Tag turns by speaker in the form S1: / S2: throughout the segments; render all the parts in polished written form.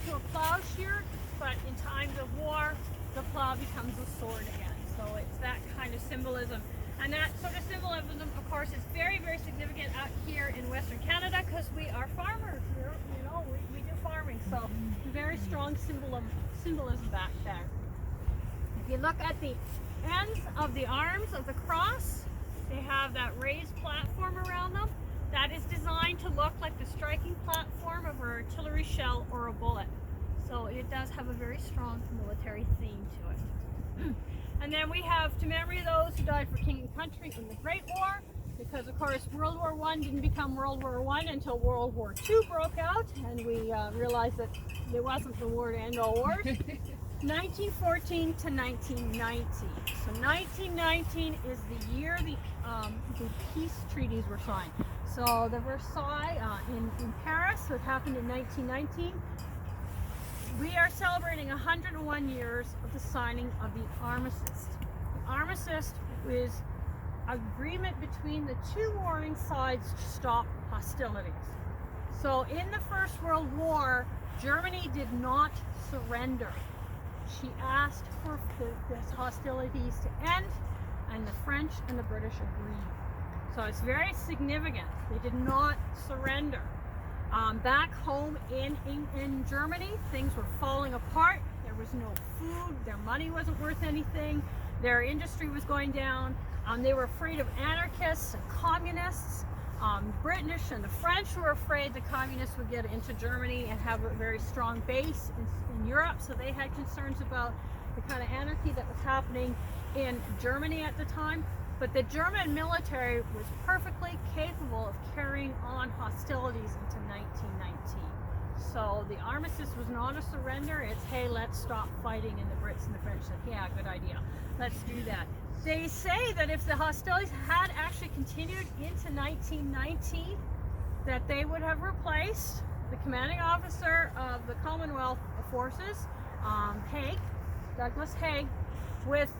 S1: into a plowshare, but in times of war, the plow becomes a sword again. So it's that kind of symbolism. And that sort of symbolism, of course, is very, very significant out here in Western Canada because we are farmers. We do farming. So very strong symbolism back there. If you look at the ends of the arms of the cross, they have that raised platform around them. That is designed to look like the striking platform of an artillery shell or a bullet. So it does have a very strong military theme to it. And then we have to memory those who died for king and country in the Great War, because of course World War I didn't become World War I until World War II broke out, and we realized that it wasn't the war to end all wars. 1914 to 1919. So 1919 is the year the peace treaties were signed. So the Versailles in Paris, what happened in 1919. We are celebrating 101 years of the signing of the armistice. The armistice is agreement between the two warring sides to stop hostilities. So in the First World War, Germany did not surrender. She asked for the hostilities to end, and the French and the British agreed. So it's very significant. They did not surrender. Back home in Germany, things were falling apart. There was no food. Their money wasn't worth anything. Their industry was going down. They were afraid of anarchists and communists. British and the French were afraid the communists would get into Germany and have a very strong base in Europe. So they had concerns about the kind of anarchy that was happening in Germany at the time. But the German military was perfectly capable of carrying on hostilities into 1919. So the armistice was not a surrender. It's, hey, let's stop fighting. And the Brits and the French said, yeah, good idea. Let's do that. They say that if the hostilities had actually continued into 1919, that they would have replaced the commanding officer of the Commonwealth Forces, Douglas Haig, with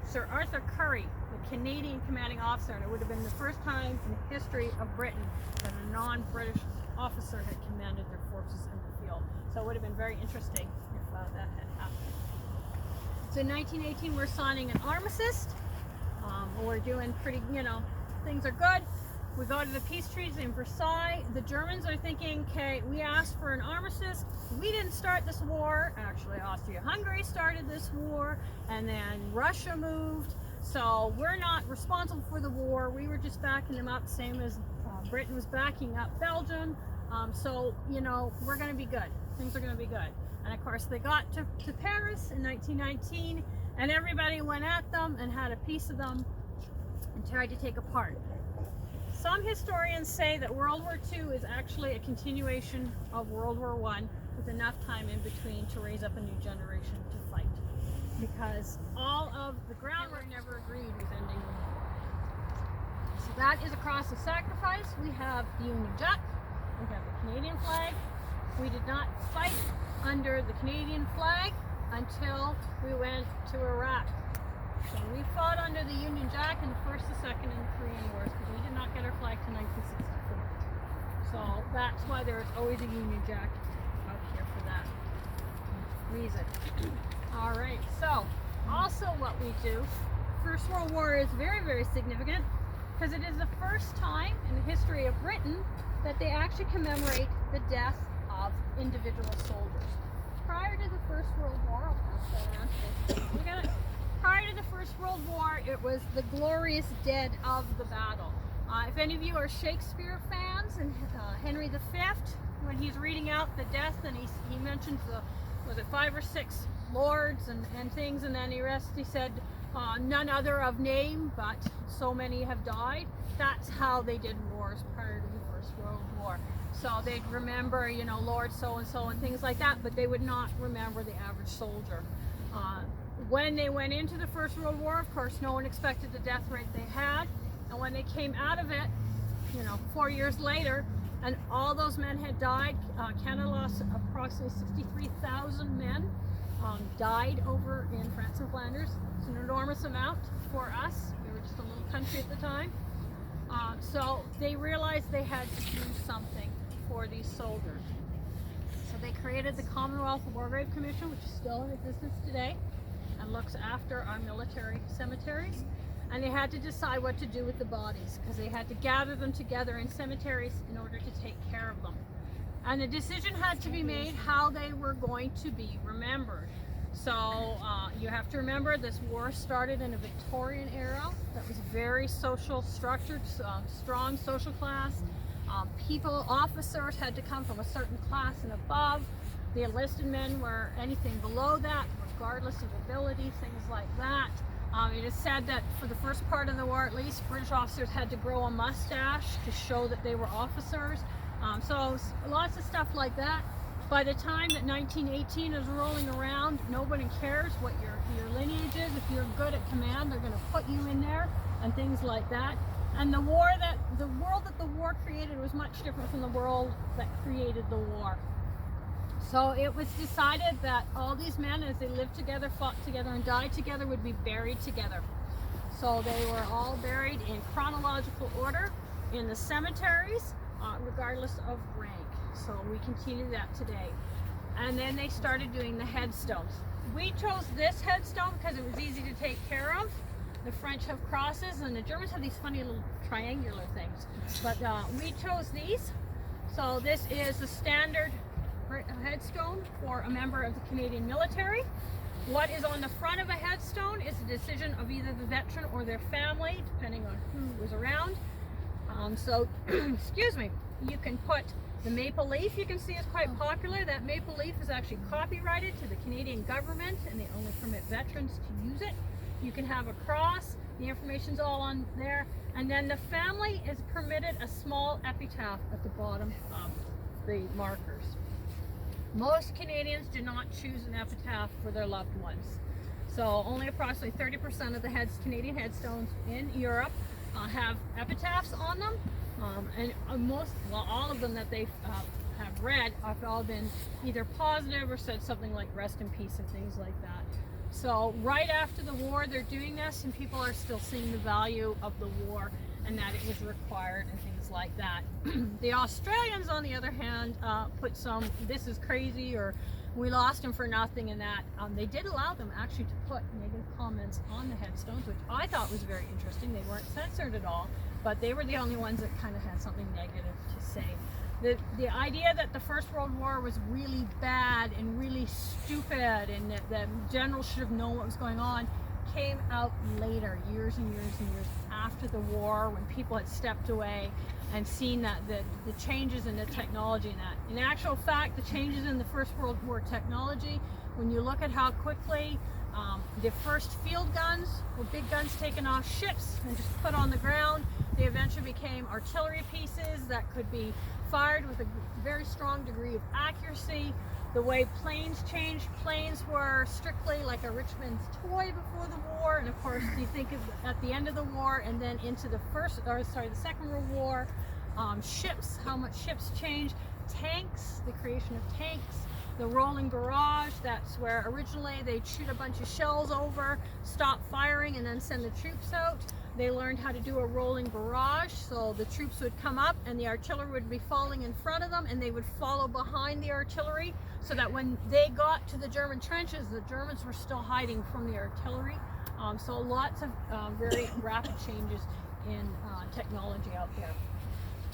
S1: Sir Arthur Currie, the Canadian commanding officer, and it would have been the first time in the history of Britain that a non-British officer had commanded their forces in the field. So it would have been very interesting if that had happened. So in 1918, we're signing an armistice. We're doing pretty, things are good. We go to the peace treaties in Versailles. The Germans are thinking, okay, we asked for an armistice. We didn't start this war. Actually, Austria-Hungary started this war, and then Russia moved. So we're not responsible for the war. We were just backing them up, same as Britain was backing up Belgium. So, we're going to be good. Things are going to be good. And of course, they got to Paris in 1919, and everybody went at them and had a piece of them and tried to take apart. Some historians say that World War II is actually a continuation of World War I with enough time in between to raise up a new generation to fight. Because all of the groundwork never agreed with ending the war. So that is a cross of sacrifice. We have the Union Jack. We have the Canadian flag. We did not fight under the Canadian flag until we went to Iraq. So we fought under the Union Jack in the First, the Second, and the Korean Wars because we did not get our flag to 1964. So that's why there is always a Union Jack out here for that reason. All right, so also what we do, First World War is very, very significant because it is the first time in the history of Britain that they actually commemorate the death of individual soldiers. Prior to the First World War, I'll pass that around so look at it. Prior to the First World War, it was the glorious dead of the battle. If any of you are Shakespeare fans, and Henry V, when he's reading out the death, and he mentions was it 5 or 6 lords and things, and then he said, none other of name, but so many have died. That's how they did wars prior to the First World War. So they'd remember, Lord so-and-so and things like that, but they would not remember the average soldier. When they went into the First World War, of course, no one expected the death rate they had. And when they came out of it, 4 years later, and all those men had died, Canada lost approximately 63,000 men, died over in France and Flanders. It's an enormous amount for us. We were just a little country at the time. So they realized they had to do something for these soldiers. So they created the Commonwealth War Grave Commission, which is still in existence today and looks after our military cemeteries. And they had to decide what to do with the bodies because they had to gather them together in cemeteries in order to take care of them. And the decision had to be made how they were going to be remembered. So you have to remember this war started in a Victorian era that was very social structured, strong social class. Officers had to come from a certain class and above. The enlisted men were anything below that, regardless of ability, things like that. It is said that for the first part of the war, at least, British officers had to grow a mustache to show that they were officers. So lots of stuff like that. By the time that 1918 is rolling around, nobody cares what your lineage is. If you're good at command, they're going to put you in there and things like that. And the world that the war created was much different from the world that created the war. So it was decided that all these men, as they lived together, fought together, and died together, would be buried together. So they were all buried in chronological order in the cemeteries, regardless of rank. So we continue that today. And then they started doing the headstones. We chose this headstone because it was easy to take care of. The French have crosses and the Germans have these funny little triangular things. But we chose these. So this is the standard headstone for a member of the Canadian military. What is on the front of a headstone is a decision of either the veteran or their family, depending on who was around. Excuse me, you can put the maple leaf, you can see is quite popular. That maple leaf is actually copyrighted to the Canadian government and they only permit veterans to use it. You can have a cross, the information's all on there. And then the family is permitted a small epitaph at the bottom of the markers. Most Canadians do not choose an epitaph for their loved ones. So only approximately 30% of the Canadian headstones in Europe have epitaphs on them. And all of them that they have read have all been either positive or said something like rest in peace and things like that. So right after the war they're doing this and people are still seeing the value of the war and that it was required and things like that. The Australians, on the other hand, put some, this is crazy, or we lost him for nothing, and that they did allow them actually to put negative comments on the headstones, which I thought was very interesting. They weren't censored at all, but they were the only ones that kind of had something negative to say. The idea that the First World War was really bad and really stupid and that the generals should have known what was going on came out later, years and years and years after the war, when people had stepped away and seen that the changes in the technology and that. In actual fact, the changes in the First World War technology, when you look at how quickly the first field guns were big guns taken off ships and just put on the ground, they eventually became artillery pieces that could be fired with a very strong degree of accuracy. The way planes changed, planes were strictly like a rich man's toy before the war, and of course you think of at the end of the war and then into the Second World War, ships, how much ships changed, tanks, the creation of tanks, the rolling barrage, that's where originally they'd shoot a bunch of shells over, stop firing, and then send the troops out. They learned how to do a rolling barrage, so the troops would come up and the artillery would be falling in front of them and they would follow behind the artillery, so that when they got to the German trenches, the Germans were still hiding from the artillery. So lots of very rapid changes in technology out there.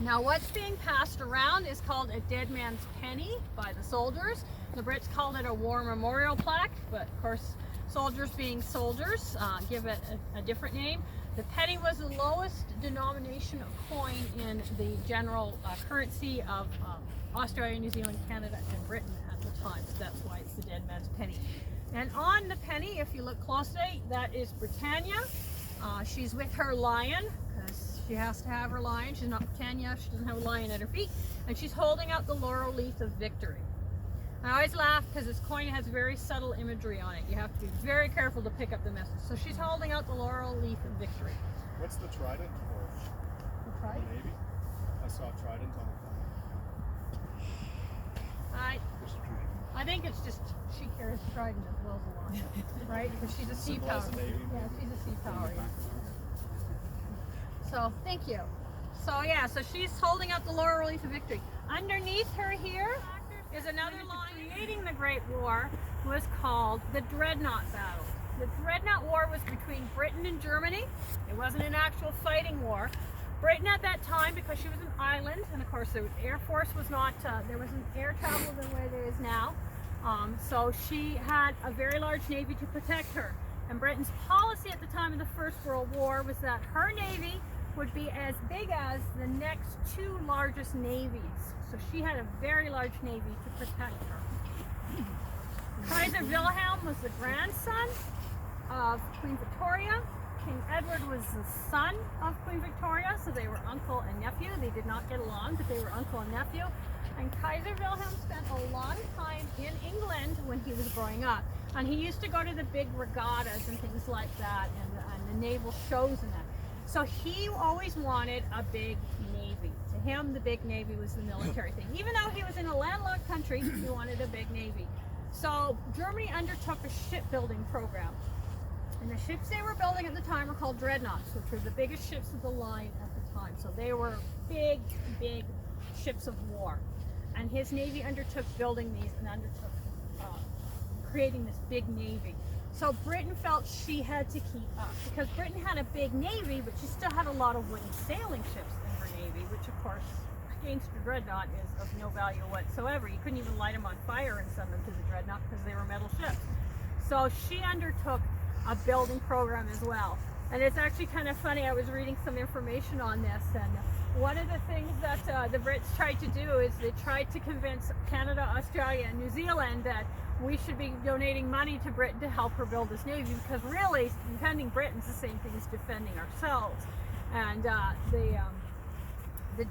S1: Now what's being passed around is called a dead man's penny by the soldiers. The Brits called it a war memorial plaque, but of course soldiers being soldiers give it a different name. The penny was the lowest denomination of coin in the general currency of Australia, New Zealand, Canada, and Britain at the time. That's why it's the dead man's penny. And on the penny, if you look closely, that is Britannia. She's with her lion, because she has to have her lion. She's not Britannia, she doesn't have a lion at her feet. And she's holding out the laurel wreath of victory. I always laugh because this coin has very subtle imagery on it. You have to be very careful to pick up the message. So she's holding out the laurel wreath of victory.
S2: What's the trident for?
S1: The trident?
S2: The Navy? I saw a trident on the plane.
S1: I think it's just she carries trident as well as a lion, right? Because she's a sea power. Yeah, she's a sea power. Yeah. So thank you. So yeah, so she's holding out the laurel wreath of victory. Underneath her here, is another line. Creating the Great War was called the Dreadnought Battle. The Dreadnought War was between Britain and Germany. It wasn't an actual fighting war. Britain at that time, because she was an island, and of course the Air Force was not, there wasn't air travel the way there is now. So she had a very large navy to protect her. And Britain's policy at the time of the First World War was that her navy would be as big as the next two largest navies. So she had a very large navy to protect her. Kaiser Wilhelm was the grandson of Queen Victoria. King Edward was the son of Queen Victoria, so they were uncle and nephew. They did not get along, but they were uncle and nephew. And Kaiser Wilhelm spent a lot of time in England when he was growing up. And he used to go to the big regattas and things like that, and the naval shows and that. So he always wanted a big navy. To him, the big navy was the military thing. Even though he was in a landlocked country, he wanted a big navy. So Germany undertook a shipbuilding program. And the ships they were building at the time were called dreadnoughts, which were the biggest ships of the line at the time. So they were big, big ships of war. And his navy undertook building these and undertook creating this big navy. So Britain felt she had to keep up, because Britain had a big navy, but she still had a lot of wooden sailing ships in her navy, which of course against a dreadnought is of no value whatsoever. You couldn't even light them on fire and send them to the dreadnought because they were metal ships. So she undertook a building program as well. And it's actually kind of funny, I was reading some information on this, and one of the things that the Brits tried to do is they tried to convince Canada, Australia, and New Zealand that we should be donating money to Britain to help her build this navy, because really defending Britain's the same thing as defending ourselves. And the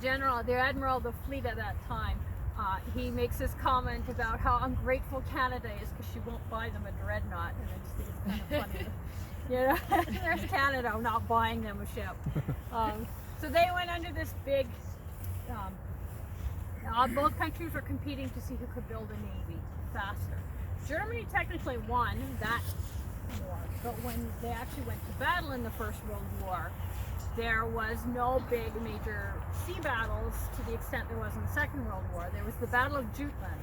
S1: admiral of the fleet at that time, he makes this comment about how ungrateful Canada is because she won't buy them a dreadnought, and I just think it's kind of funny. You know, there's Canada not buying them a ship. So they went under this big. Both countries were competing to see who could build a navy faster. Germany technically won that war, but when they actually went to battle in the First World War, there was no big major sea battles to the extent there was in the Second World War. There was the Battle of Jutland.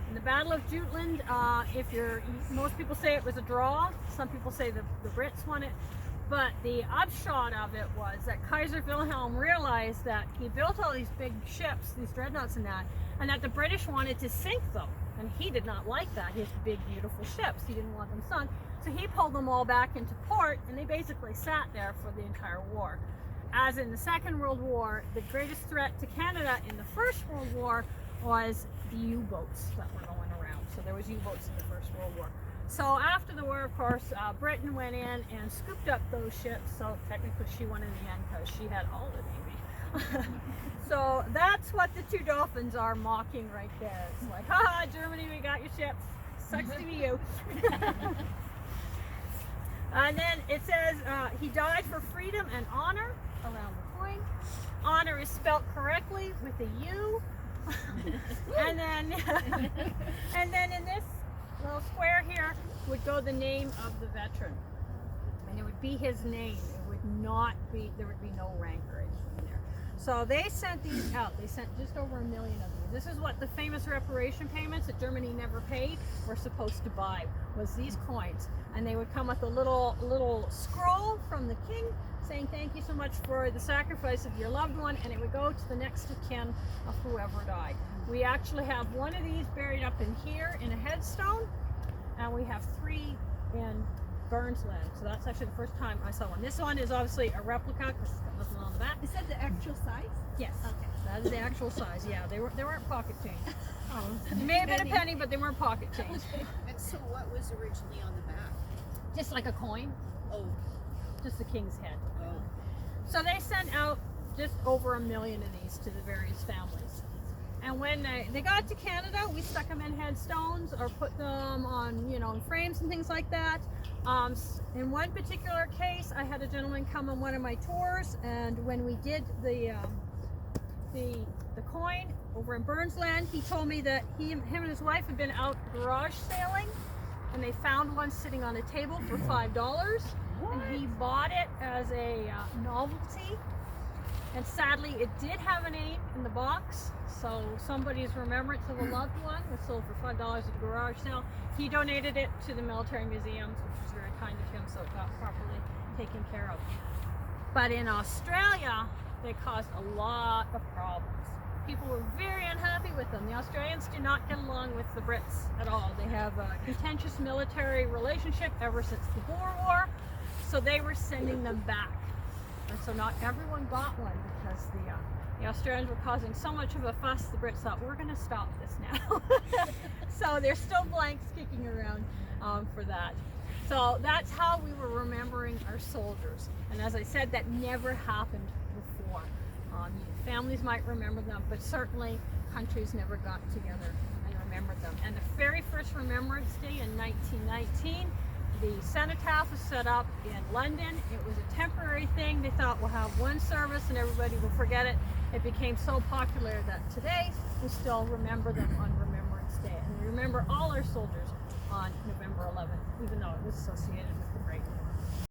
S1: In the Battle of Jutland, most people say it was a draw. Some people say the Brits won it. But the upshot of it was that Kaiser Wilhelm realized that he built all these big ships, these dreadnoughts and that the British wanted to sink them. And he did not like that, his big, beautiful ships. He didn't want them sunk. So he pulled them all back into port, and they basically sat there for the entire war. As in the Second World War, the greatest threat to Canada in the First World War was the U-boats that were going around. So there was U-boats in the First World War. So after the war, of course, Britain went in and scooped up those ships. So technically she won in the end because she had all the navy. So that's what the two dolphins are mocking right there. It's like, haha, Germany, we got your ships. Sucks to be you. And then it says he died for freedom and honor around the coin. Honor is spelt correctly with a U. and then in this little square here would go the name of the veteran, and it would be his name. It would not be, there would be no rank or anything there. So they sent these out. They sent just over 1 million of these. This is what the famous reparation payments that Germany never paid were supposed to buy, was these coins. And they would come with a little scroll from the king saying thank you so much for the sacrifice of your loved one, and it would go to the next of kin of whoever died. We actually have one of these buried up in here in a headstone, and we have 3 in Burnsland. So that's actually the first time I saw one. This one is obviously a replica because it's got nothing on the back.
S3: Is that the actual size?
S1: Yes.
S3: Okay.
S1: That is the actual size. Yeah, they weren't pocket change. It may have been a penny, but they weren't pocket change.
S4: And so what was originally on the back?
S1: Just like a coin,
S4: Oh,
S1: just the king's head.
S4: oh.
S1: So they sent out just over 1 million of these to the various families. And when they got to Canada, we stuck them in headstones or put them on, in frames and things like that. In one particular case, I had a gentleman come on one of my tours, and when we did the coin over in Burnsland, he told me that him and his wife had been out garage sailing, and they found one sitting on a table for $5, and he bought it as a novelty. And sadly, it did have a name in the box. So somebody's remembrance of a loved one was sold for $5 at a garage sale. He donated it to the military museums, which was very kind of him, so it got properly taken care of. But in Australia, they caused a lot of problems. People were very unhappy with them. The Australians do not get along with the Brits at all. They have a contentious military relationship ever since the Boer War, so they were sending them back. And so not everyone got one because the Australians were causing so much of a fuss. The Brits thought, we're going to stop this now. So there's still blanks kicking around for that. So that's how we were remembering our soldiers. And as I said, that never happened before. Families might remember them, but certainly countries never got together and remembered them. And the very first Remembrance Day in 1919, the cenotaph was set up in London. It was a temporary thing. They thought we'll have one service and everybody will forget it. It became so popular that today we still remember them on Remembrance Day. And we remember all our soldiers on November 11th, even though it was associated with the Great War.